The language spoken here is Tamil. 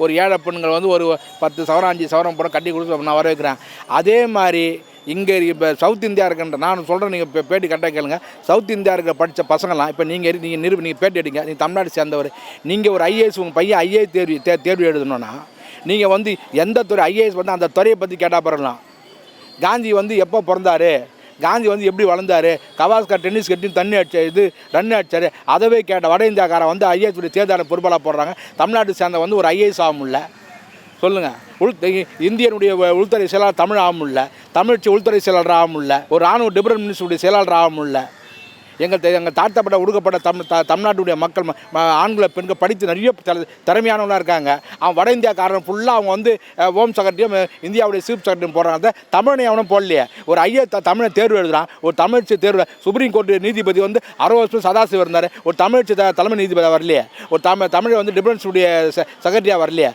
ஒரு ஏழை பெண்கள் வந்து ஒரு 10 சவரம் 5 சவரம் போட கட்டி கொடுத்து நான் வர வைக்கிறேன். அதே மாதிரி இங்கே இப்போ சவுத் இந்தியா இருக்கின்ற நான் சொல்கிறேன், நீங்கள் இப்போ பேட்டி கரெக்டாக கேளுங்க. சவுத் இந்தியா இருக்கிற படித்த பசங்களாம் இப்போ நீங்கள் பேட்டி எடுங்க, நீங்கள் தமிழ்நாடு சேர்ந்தவர், நீங்கள் ஒரு ஐஏஎஸ் உங்கள் பையன் ஐஏஎஸ் தேர்வு எழுதணுன்னா நீங்கள் வந்து எந்த துறை ஐஏஎஸ் வந்து அந்த துறையை பற்றி கேட்டால் பரவலாம். காந்தி வந்து எப்போ பிறந்தார், காந்தி வந்து எப்படி வளர்ந்தார், கவாஸ்கர் டென்னிஸ் கட்டி தண்ணி அடிச்ச ரன் அடிச்சார், அதவே கேட்ட வட இந்தியாக்காரன் வந்து ஐஏஎஸ் தேர்தல் பொறுப்பாளர் போடுறாங்க. தமிழ்நாட்டு சேர்ந்த வந்து ஒரு ஐஏஎஸ் ஆக முடியல. சொல்லுங்கள், இந்தியனுடைய உள்துறை செயலாளர் தமிழ் ஆக முடியல, தமிழ்ச்சி உள்துறை செயலாளர் ஆக முடியல, ஒரு ராணுவ டிஃபரன்ஸ் மினிஸ்டருடைய செயலாளர் ஆக முடியல. எங்கள் தாழ்த்தப்பட்ட ஒடுக்கப்பட்ட தமிழ்நாட்டுடைய மக்கள் ஆண்களை பெண்கள் படித்து நிறைய திறமையானவங்களாக இருக்காங்க. அவன் வட இந்தியாக்காரன் ஃபுல்லாக அவங்க வந்து ஹோம் செக்ரட்டரியும் இந்தியாவுடைய சீஃப் செக்ரட்டரியும் போடுறாங்க. தமிழனை அவனும் போடலையே. ஒரு தமிழை தேர்வு எழுதுகிறான். ஒரு தமிழ்ச்சி தேர்வு சுப்ரீம் கோர்ட்டு நீதிபதி வந்து 60 வருஷம் சதாசிவம் இருந்தார். ஒரு தமிழ்ச்சி தலைமை நீதிபதி வரலையே. ஒரு தமிழை வந்து டிஃபரன்ஸுடைய செக்ரட்டரியாக வரலையே.